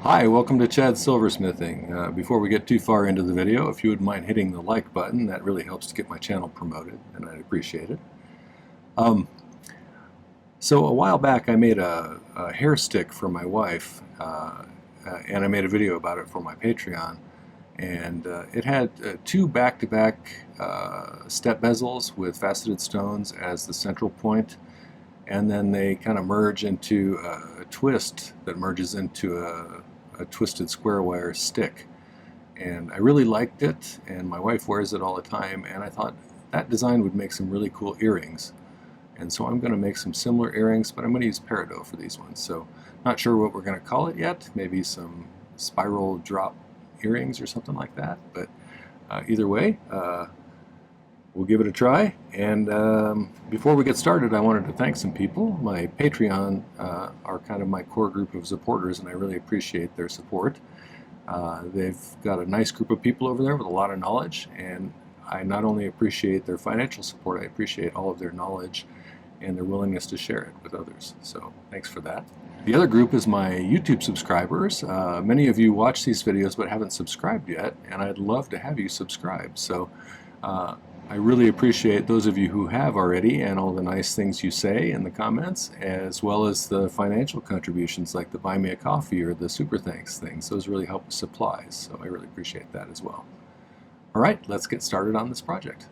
Hi, welcome to Chad's Silversmithing. Before we get too far into the video, if you would mind hitting the like button, that really helps to get my channel promoted, and I'd appreciate it. So a while back I made a hair stick for my wife, and I made a video about it for my Patreon. And it had two back-to-back step bezels with faceted stones as the central point, and then they kind of merge into a twist that merges into a twisted square wire stick. And I really liked it, and my wife wears it all the time, and I thought that design would make some really cool earrings. And so I'm going to make some similar earrings, but I'm going to use Peridot for these ones. So not sure what we're going to call it yet, maybe some spiral drop earrings or something like that, but either way, we'll give it a try. And before we get started, I wanted to thank some people. My Patreon are kind of my core group of supporters, and I really appreciate their support. They've got a nice group of people over there with a lot of knowledge, and I not only appreciate their financial support, I appreciate all of their knowledge and their willingness to share it with others. So thanks for that. The other group is my YouTube subscribers. Many of you watch these videos but haven't subscribed yet, and I'd love to have you subscribe. So I really appreciate those of you who have already and all the nice things you say in the comments, as well as the financial contributions like the Buy Me a Coffee or the Super Thanks things. Those really help with supplies, so I really appreciate that as well. All right, let's get started on this project.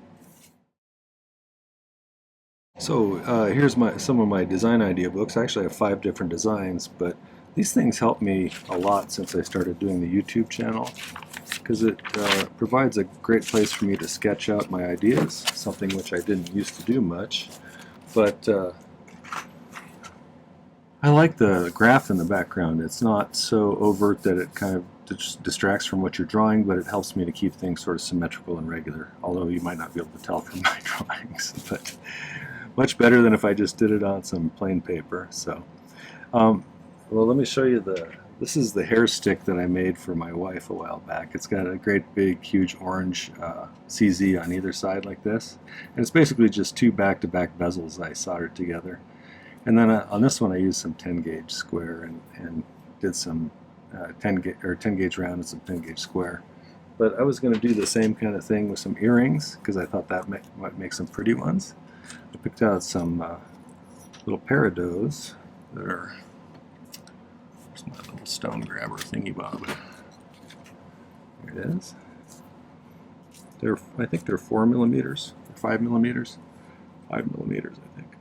So here's some of my design idea books. I actually have 5 different designs, but these things help me a lot since I started doing the YouTube channel, because it provides a great place for me to sketch out my ideas, something which I didn't used to do much. But I like the graph in the background. It's not so overt that it kind of distracts from what you're drawing, but it helps me to keep things sort of symmetrical and regular, although you might not be able to tell from my drawings. But much better than if I just did it on some plain paper. So, well, let me show you this is the hair stick that I made for my wife a while back. It's got a great big huge orange CZ on either side like this, and it's basically just 2 back-to-back bezels I soldered together. And then on this one I used some 10 gauge square and did some 10 gauge round and some 10 gauge square. But I was going to do the same kind of thing with some earrings because I thought that might make some pretty ones. I picked out some little Peridots that are, there's my little stone grabber thingy bob. There it is. I think they're 4 millimeters, or 5 millimeters, 5 millimeters I think.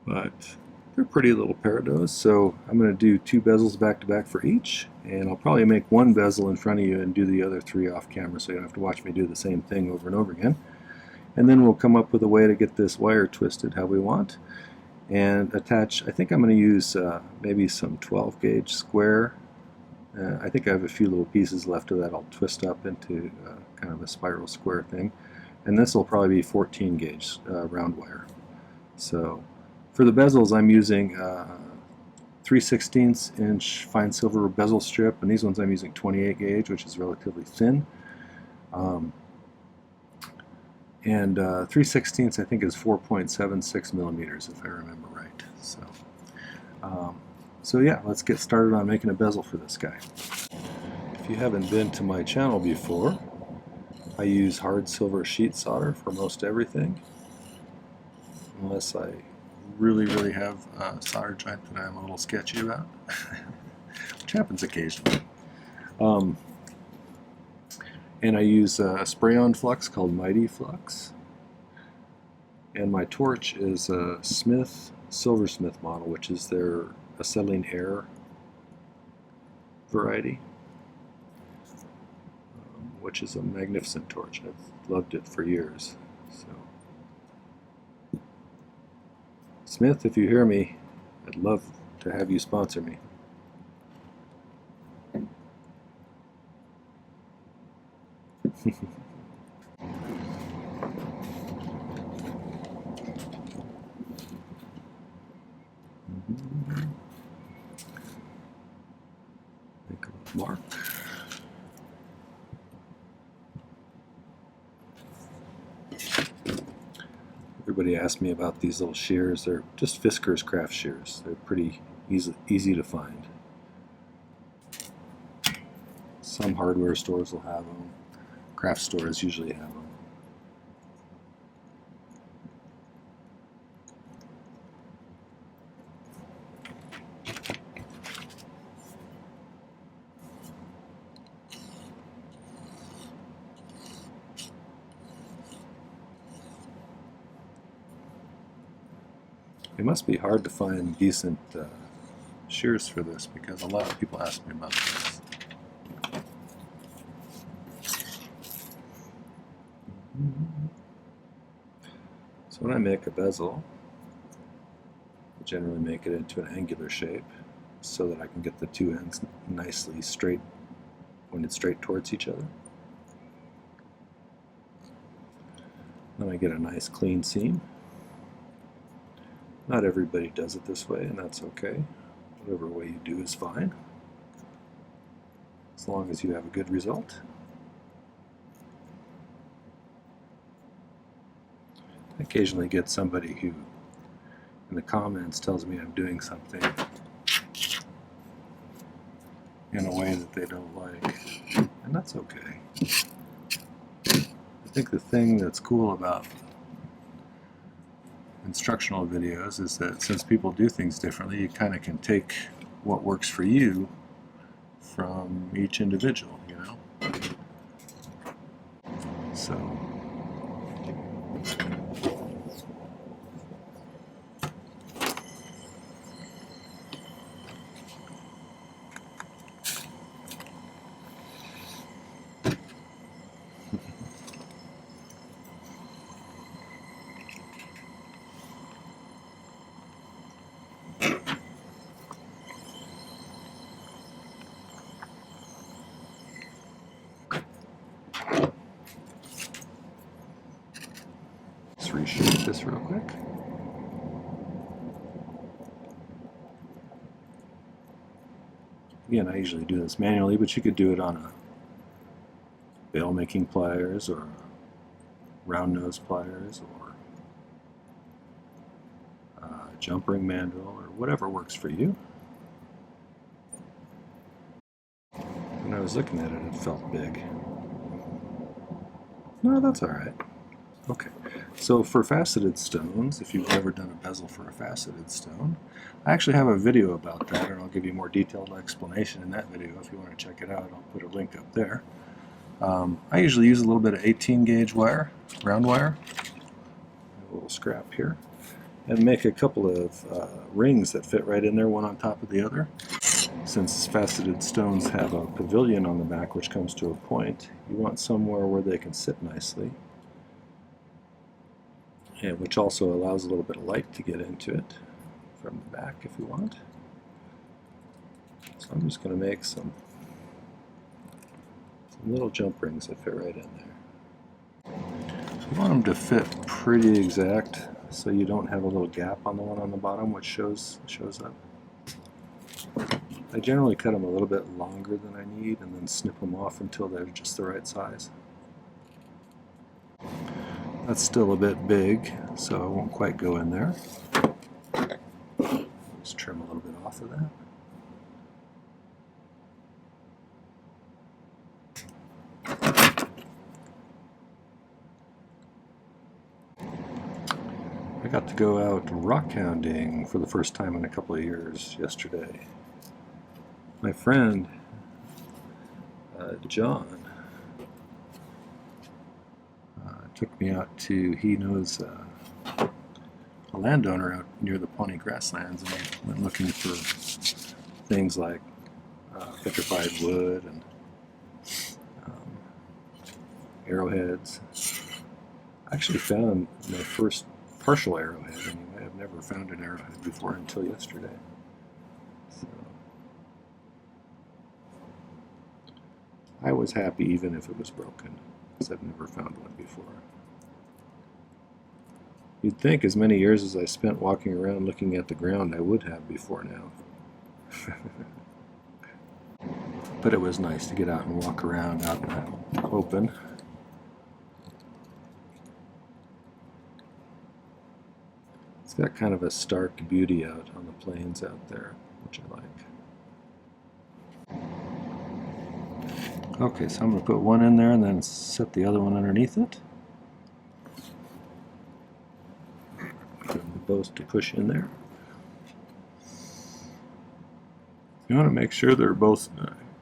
But they're pretty little Peridots, so I'm going to do 2 bezels back to back for each, and I'll probably make 1 bezel in front of you and do the other 3 off camera so you don't have to watch me do the same thing over and over again. And then we'll come up with a way to get this wire twisted how we want and attach. I think I'm going to use maybe some 12 gauge square. I think I have a few little pieces left of that I'll twist up into kind of a spiral square thing. And this will probably be 14 gauge round wire. So for the bezels I'm using 3/16 inch fine silver bezel strip, and these ones I'm using 28 gauge, which is relatively thin. And 3/16 I think is 4.76 millimeters if I remember right. So yeah, let's get started on making a bezel for this guy. If you haven't been to my channel before, I use hard silver sheet solder for most everything, unless I really have a solder joint that I'm a little sketchy about, which happens occasionally. And I use a spray-on flux called My-T-Flux. And my torch is a Silversmith model, which is their acetylene air variety, which is a magnificent torch. I've loved it for years. So, Smith, if you hear me, I'd love to have you sponsor me. Make a mark. Everybody asked me about these little shears. They're just Fisker's craft shears. They're pretty easy to find. Some hardware stores will have them. Craft stores usually have them. It must be hard to find decent shears for this because a lot of people ask me about this. So when I make a bezel, I generally make it into an angular shape so that I can get the two ends nicely straight, pointed straight towards each other. Then I get a nice clean seam. Not everybody does it this way, and that's okay. Whatever way you do is fine, as long as you have a good result. I occasionally get somebody who in the comments tells me I'm doing something in a way that they don't like, and that's okay. I think the thing that's cool about instructional videos is that since people do things differently, you kind of can take what works for you from each individual, you know? So let's reshape this real quick. Again, I usually do this manually, but you could do it on a bail making pliers or round nose pliers or jump ring mandrel or whatever works for you. When I was looking at it, it felt big. No, that's all right. Okay, so for faceted stones, if you've ever done a bezel for a faceted stone, I actually have a video about that, and I'll give you a more detailed explanation in that video. If you want to check it out, I'll put a link up there. I usually use a little bit of 18 gauge wire, round wire, a little scrap here, and make a couple of rings that fit right in there, one on top of the other. Since faceted stones have a pavilion on the back which comes to a point, you want somewhere where they can sit nicely, and which also allows a little bit of light to get into it from the back if you want. So I'm just going to make some little jump rings that fit right in there. So you want them to fit pretty exact so you don't have a little gap on the one on the bottom which shows up. I generally cut them a little bit longer than I need and then snip them off until they're just the right size. That's still a bit big, so I won't quite go in there. Just trim a little bit off of that. I got to go out rock hounding for the first time in a couple of years yesterday. My friend John took me out to, he knows a landowner out near the Pawnee grasslands, and we went looking for things like petrified wood and arrowheads. I actually found my first partial arrowhead. I mean, I have never found an arrowhead before until yesterday. So I was happy even if it was broken, because I've never found one before. You'd think as many years as I spent walking around looking at the ground I would have before now. But it was nice to get out and walk around out in the open. It's got kind of a stark beauty out on the plains out there, which I like. Okay, so I'm going to put one in there and then set the other one underneath it. Get them both to push in there. You want to make sure they're both,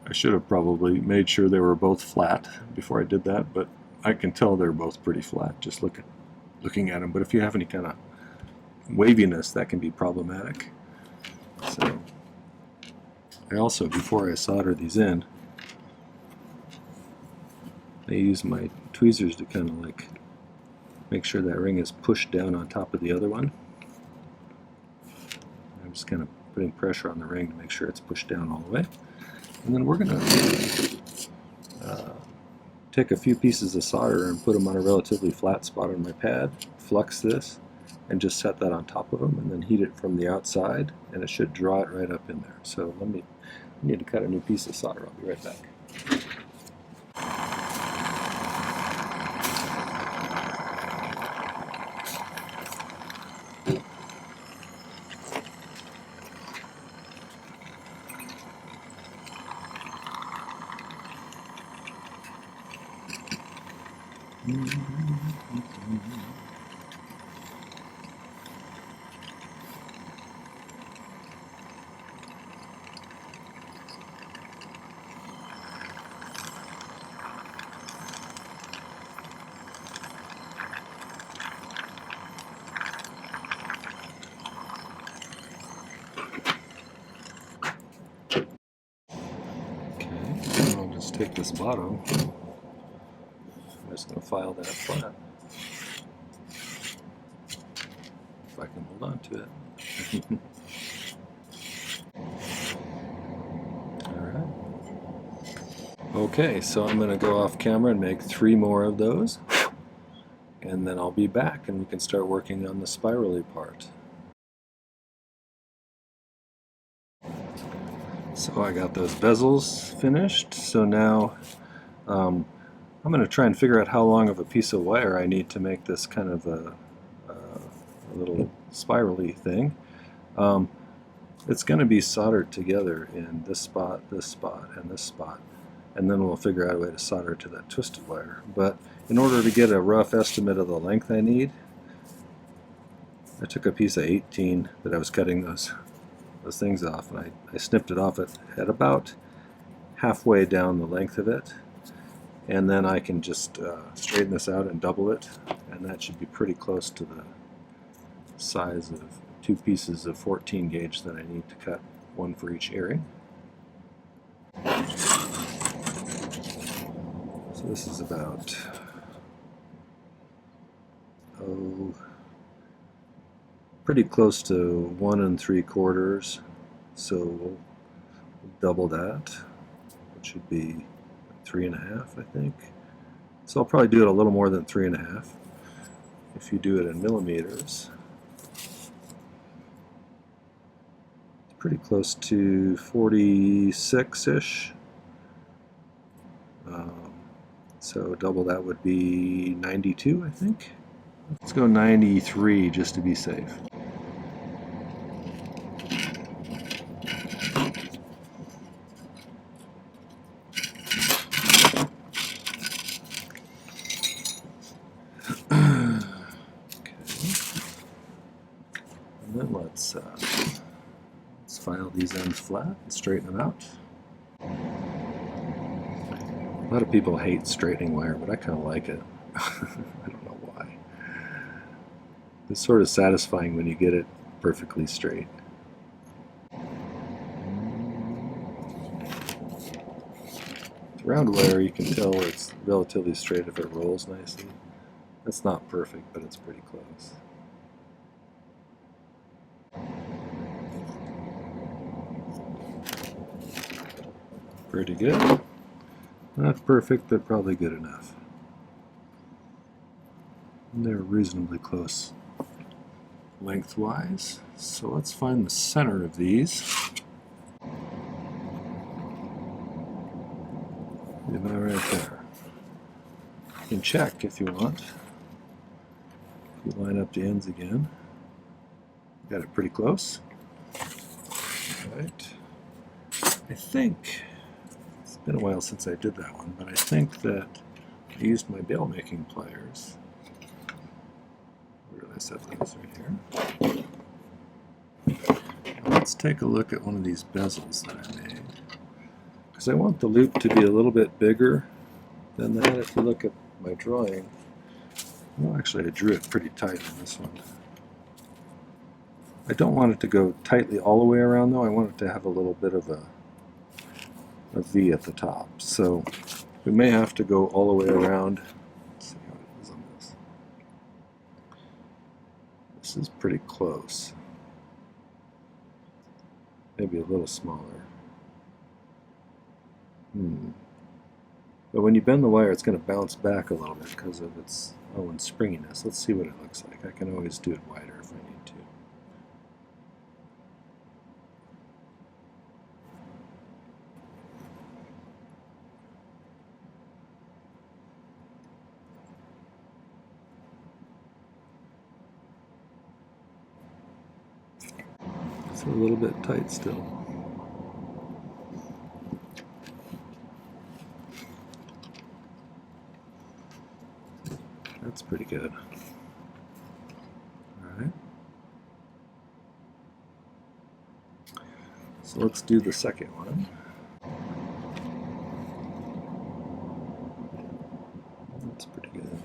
I should have probably made sure they were both flat before I did that, but I can tell they're both pretty flat just looking at them. But if you have any kind of waviness, that can be problematic. So I also, before I solder these in, I use my tweezers to kind of like make sure that ring is pushed down on top of the other one. I'm just kind of putting pressure on the ring to make sure it's pushed down all the way. And then we're going to take a few pieces of solder and put them on a relatively flat spot on my pad, flux this, and just set that on top of them, and then heat it from the outside, and it should draw it right up in there. So I need to cut a new piece of solder. I'll be right back. Okay, I'll just take this bottom. I'm just going to file that flat. If I can hold on to it. Alright. Okay, so I'm going to go off camera and make 3 more of those. And then I'll be back and we can start working on the spirally part. So I got those bezels finished. So now I'm going to try and figure out how long of a piece of wire I need to make this kind of a little spirally thing. It's going to be soldered together in this spot, and this spot, and then we'll figure out a way to solder to that twisted wire. But in order to get a rough estimate of the length I need, I took a piece of 18 that I was cutting those things off, and I snipped it off at about halfway down the length of it, and then I can just straighten this out and double it, and that should be pretty close to the size of 2 pieces of 14 gauge that I need to cut, one for each earring. So this is about pretty close to 1 3/4, so we'll double that, which should be 3.5, I think. So I'll probably do it a little more than 3.5 if you do it in millimeters. Pretty close to 46-ish. So double that would be 92, I think. Let's go 93 just to be safe. Okay. And then let's file these ends flat and straighten them out. A lot of people hate straightening wire, but I kind of like it. I don't know why. It's sort of satisfying when you get it perfectly straight. With round wire, you can tell it's relatively straight if it rolls nicely. It's not perfect, but it's pretty close. Pretty good. Not perfect, but probably good enough. And they're reasonably close lengthwise. So let's find the center of these. About right there. You can check if you want. If you line up the ends again. Got it pretty close. All right. I think, let's been a while since I did that one, but I think that I used my bail making pliers. Where did I set those? Right here. Let's take a look at one of these bezels that I made. Because I want the loop to be a little bit bigger than that. If you look at my drawing, well, actually I drew it pretty tight on this one. I don't want it to go tightly all the way around though. I want it to have a little bit of a V at the top. So we may have to go all the way around. Let's see how it is on this. This is pretty close. Maybe a little smaller. But when you bend the wire, it's going to bounce back a little bit because of its own springiness. Let's see what it looks like. I can always do it wider if I need to. It's a little bit tight still. That's pretty good. Alright. So let's do the second one. That's pretty good.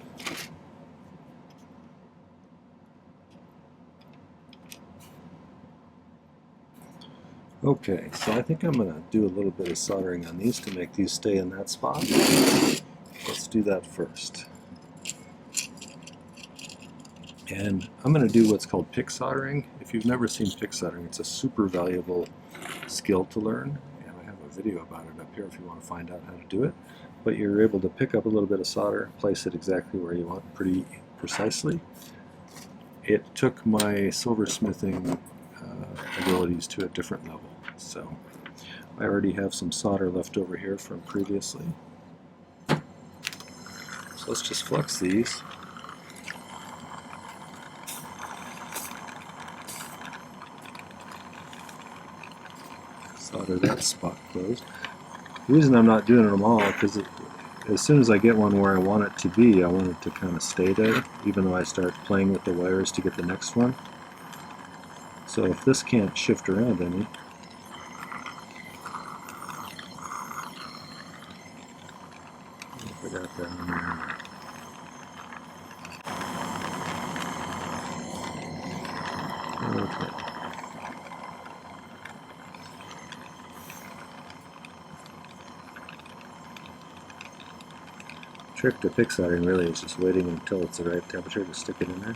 Okay, so I think I'm going to do a little bit of soldering on these to make these stay in that spot. Let's do that first. And I'm going to do what's called pick soldering. If you've never seen pick soldering, it's a super valuable skill to learn. And I have a video about it up here if you want to find out how to do it. But you're able to pick up a little bit of solder, place it exactly where you want pretty precisely. It took my silversmithing abilities to a different level. So I already have some solder left over here from previously. So let's just flux these. Solder that spot closed. The reason I'm not doing them all is because as soon as I get one where I want it to be, I want it to kind of stay there, even though I start playing with the wires to get the next one. So if this can't shift around any, I forgot that one. Okay. Trick to pick soldering really is just waiting until it's the right temperature to stick it in there.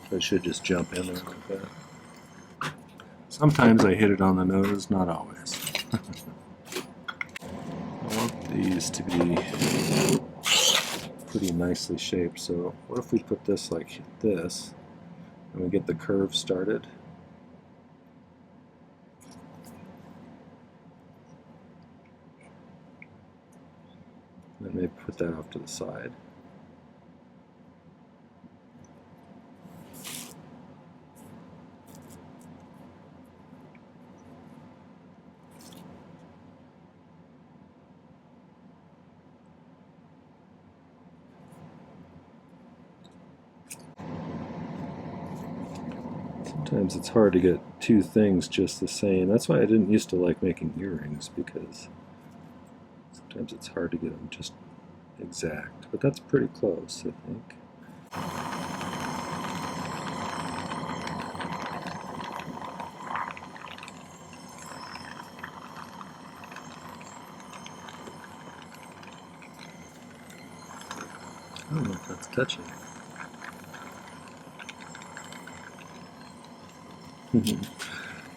So it should just jump in there like that. Sometimes I hit it on the nose, not always. I want these to be pretty nicely shaped, so what if we put this like this and we get the curve started? Then maybe put that off to the side. Sometimes it's hard to get two things just the same. That's why I didn't used to like making earrings, because sometimes it's hard to get them just exact. But that's pretty close, I think. I don't know if that's touching.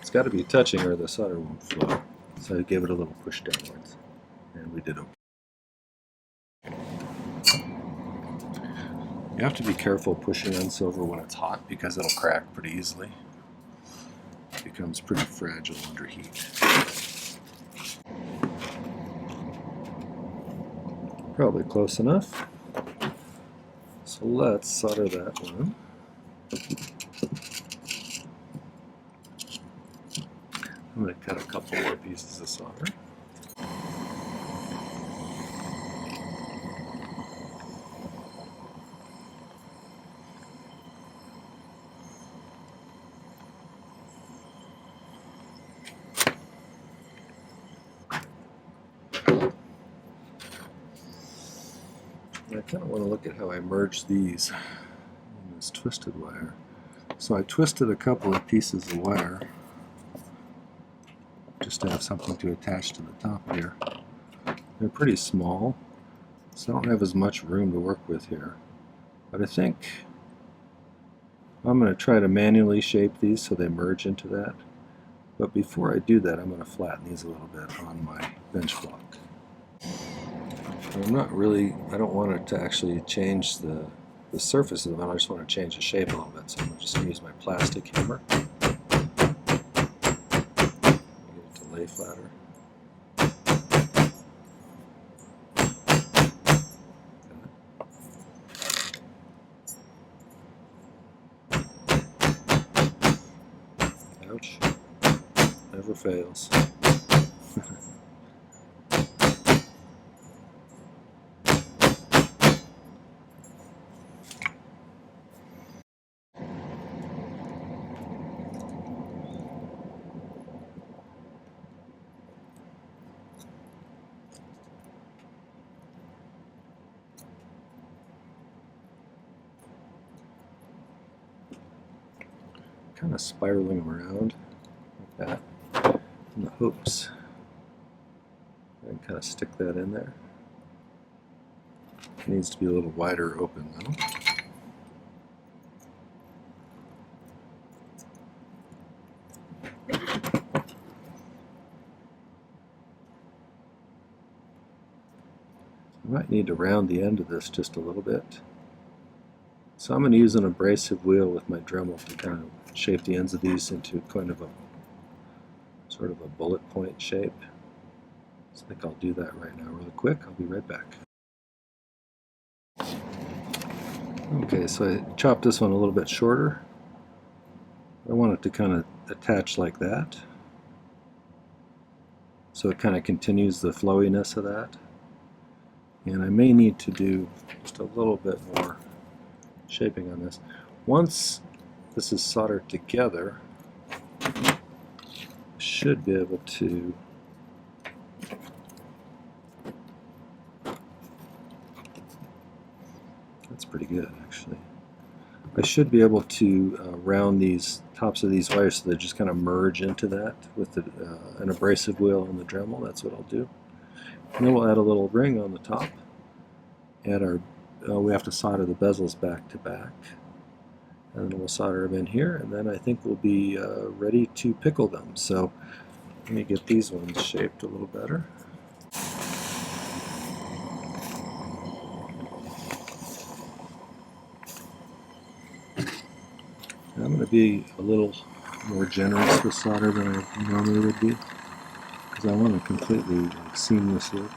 It's got to be touching or the solder won't flow. So I gave it a little push downwards, and we did okay. You have to be careful pushing on silver when it's hot because it'll crack pretty easily. It becomes pretty fragile under heat. Probably close enough. So let's solder that one. I'm going to cut a couple more pieces of solder. I kind of want to look at how I merge these in this twisted wire. So I twisted a couple of pieces of wire just to have something to attach to the top here. They're pretty small, so I don't have as much room to work with here. But I think I'm going to try to manually shape these so they merge into that. But before I do that, I'm going to flatten these a little bit on my bench block. I'm not really, I don't want it to actually change the surface of them, I just want to change the shape a little bit. So I'm just going to use my plastic hammer. Get it to lay flatter. Ouch. Never fails. Kind of spiraling around like that in the hoops, and kind of stick that in there. It needs to be a little wider open though. I might need to round the end of this just a little bit. So I'm going to use an abrasive wheel with my Dremel to kind of shape the ends of these into kind of a sort of a bullet point shape. So I think I'll do that right now really quick. I'll be right back. Okay, so I chopped this one a little bit shorter. I want it to kind of attach like that. So it kind of continues the flowiness of that. And I may need to do just a little bit more shaping on this. Once this is soldered together, I should be able to that's pretty good actually. I should be able to round these tops of these wires so they just kind of merge into that with the, an abrasive wheel on the Dremel. That's what I'll do. And then we'll add a little ring on the top. Add our we have to solder the bezels back to back, and then we'll solder them in here, and then I think we'll be ready to pickle them. So let me get these ones shaped a little better. And I'm going to be a little more generous with solder than I normally would be, because I want to completely seamlessly.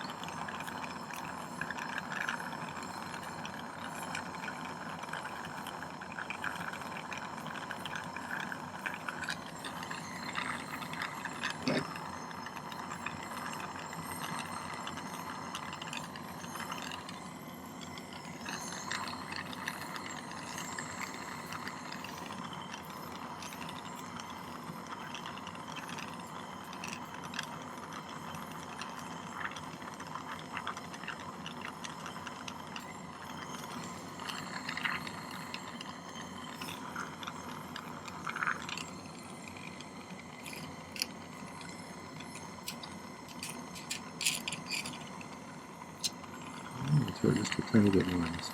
So just a tiny bit more. So.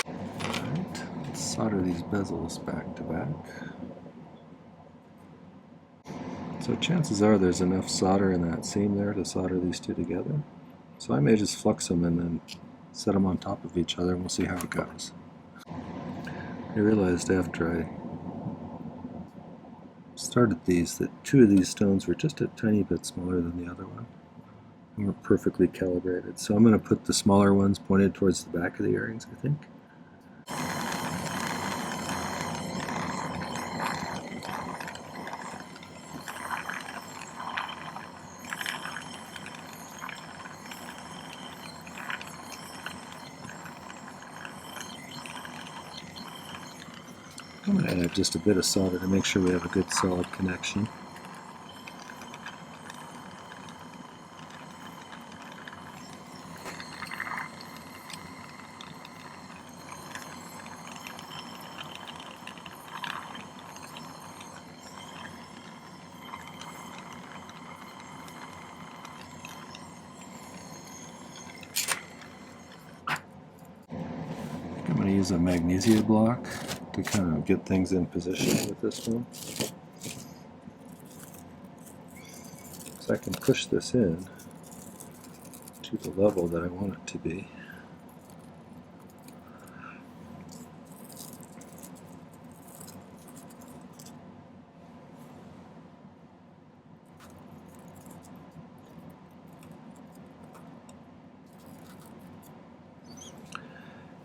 Alright, let's solder these bezels back to back. So chances are there's enough solder in that seam there to solder these two together. So I may just flux them and then set them on top of each other and we'll see how it goes. I realized after I started these that two of these stones were just a tiny bit smaller than the other one. They weren't perfectly calibrated. So I'm going to put the smaller ones pointed towards the back of the earrings, I think. I'm going to add just a bit of solder to make sure we have a good solid connection. use a magnesia block to kind of get things in position with this one. So I can push this in to the level that I want it to be.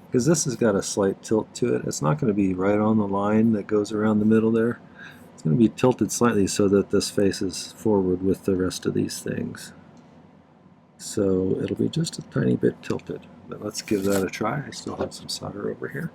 Because this has got a slight tilt to it, it's not going to be right on the line that goes around the middle there. It's going to be tilted slightly so that this faces forward with the rest of these things. So it'll be just a tiny bit tilted. But let's give that a try. I still have some solder over here.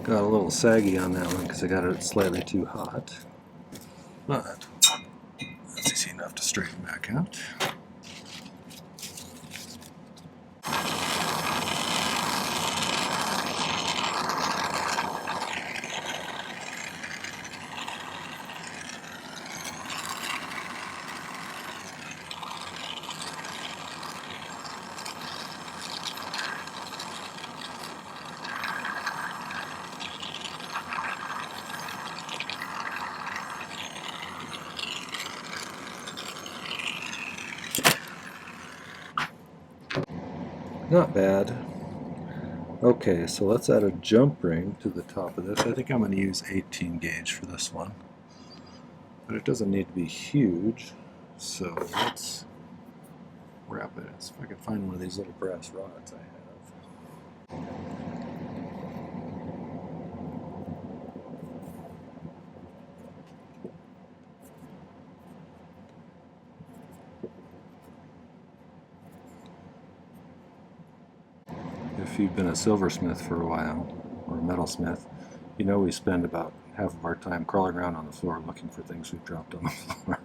Got a little saggy on that one because I got it slightly too hot. But that's easy enough to straighten back out. Not bad. Okay, so let's add a jump ring to the top of this. I think I'm going to use 18 gauge for this one. But it doesn't need to be huge, so let's wrap it in. So if I can find one of these little brass rods I have. If you've been a silversmith for a while, or a metalsmith, you know we spend about half of our time crawling around on the floor looking for things we've dropped on the floor.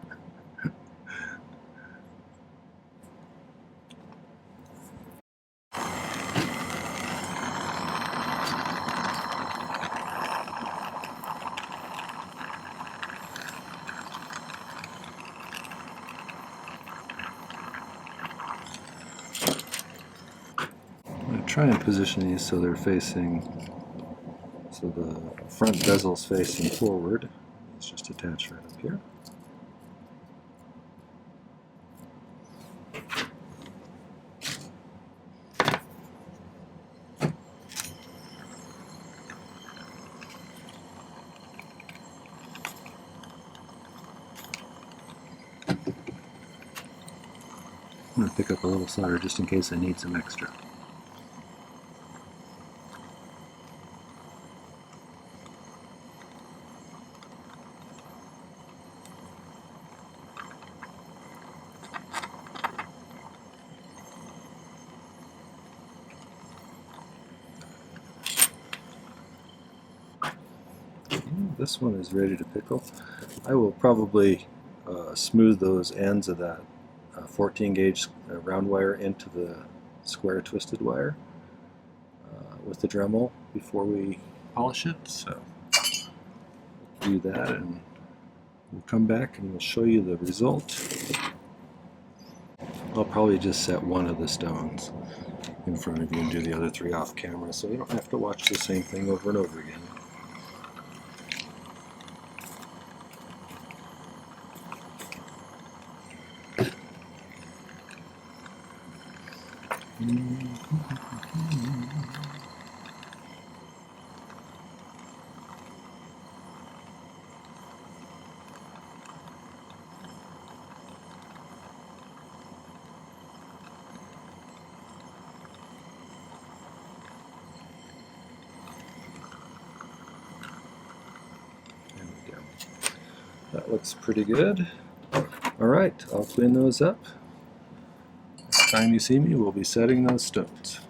Try and position these so they're facing, so the front bezel's facing forward. It's just attached right up here. I'm going to pick up a little solder just in case I need some extra. This one is ready to pickle. I will probably smooth those ends of that 14 gauge round wire into the square twisted wire with the Dremel before we polish it. So do that and we'll come back and we'll show you the result. I'll probably just set one of the stones in front of you and do the other three off camera so you don't have to watch the same thing over and over again. There we go. That looks pretty good. Alright, I'll clean those up. Next time you see me, we'll be setting those stones.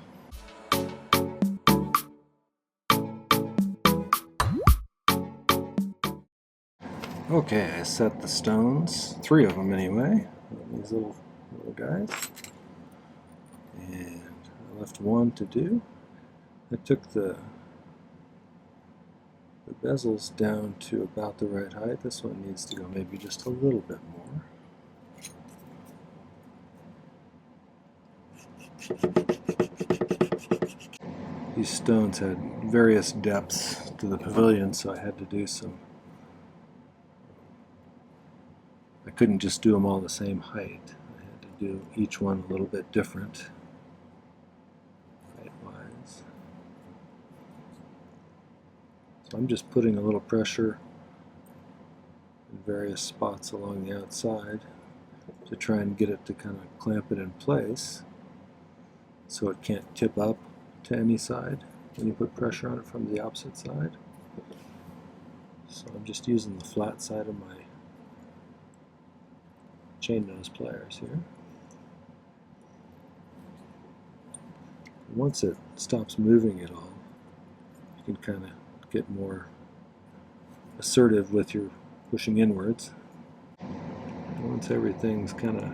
Okay, I set the stones, 3 of them anyway, these little guys. toughest one to do. I took the bezels down to about the right height. This one needs to go maybe just a little bit more. These stones had various depths to the pavilion, so I had to do some. I couldn't just do them all the same height. I had to do each one a little bit different height-wise. So I'm just putting a little pressure in various spots along the outside to try and get it to kind of clamp it in place so it can't tip up to any side when you put pressure on it from the opposite side. So I'm just using the flat side of my chain nose pliers here. Once it stops moving at all, you can kind of get more assertive with your pushing inwards. Once everything's kind of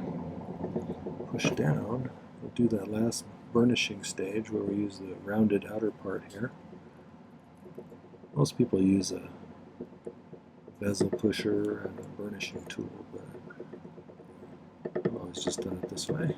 pushed down, we'll do that last burnishing stage where we use the rounded outer part here. Most people use a bezel pusher and a burnishing tool, but I've always just done it this way.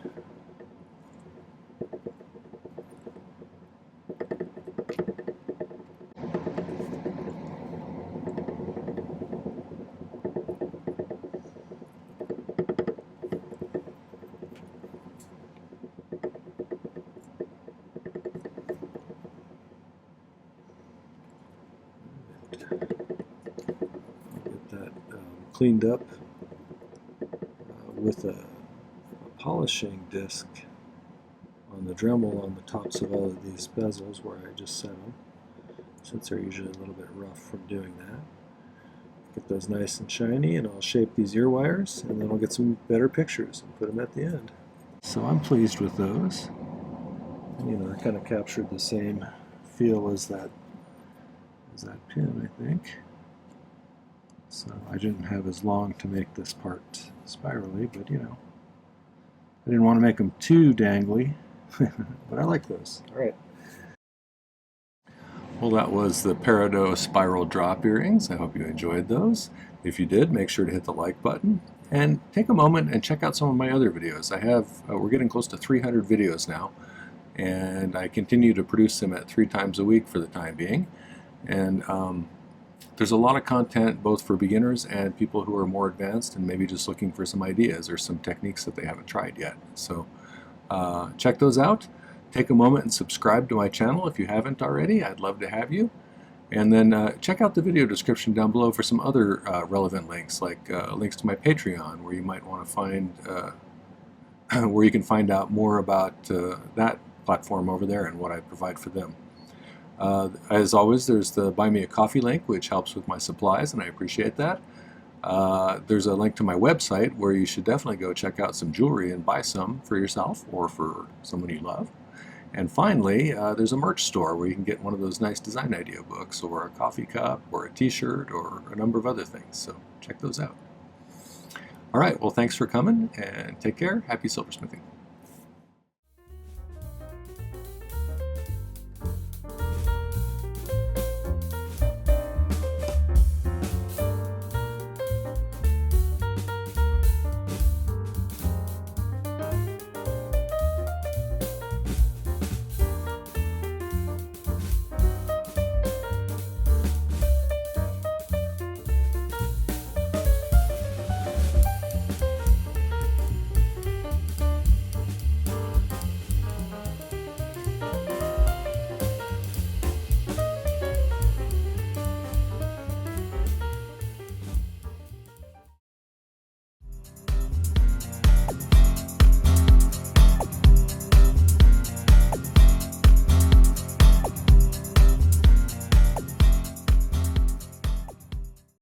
Get that cleaned up with a polishing disc on the Dremel on the tops of all of these bezels where I just set them, since they're usually a little bit rough from doing that. Get those nice and shiny, and I'll shape these ear wires, and then I'll get some better pictures and put them at the end. So I'm pleased with those. You know, I kind of captured the same feel as that pin, I think. So I didn't have as long to make this part spirally, but you know, I didn't want to make them too dangly, but I like those. All right. Well, that was the Peridot spiral drop earrings. I hope you enjoyed those. If you did, make sure to hit the like button and take a moment and check out some of my other videos. I have, we're getting close to 300 videos now, and I continue to produce them at 3 times a week for the time being. And there's a lot of content both for beginners and people who are more advanced and maybe just looking for some ideas or some techniques that they haven't tried yet. So check those out. Take a moment and subscribe to my channel if you haven't already. I'd love to have you. And then check out the video description down below for some other relevant links, like links to my Patreon, where you might want to find, where you can find out more about that platform over there and what I provide for them. As always, there's the Buy Me a Coffee link, which helps with my supplies, and I appreciate that. There's a link to my website where you should definitely go check out some jewelry and buy some for yourself or for someone you love. And finally, there's a merch store where you can get one of those nice design idea books, or a coffee cup, or a t-shirt, or a number of other things. So check those out. All right, well, thanks for coming, and take care. Happy silversmithing.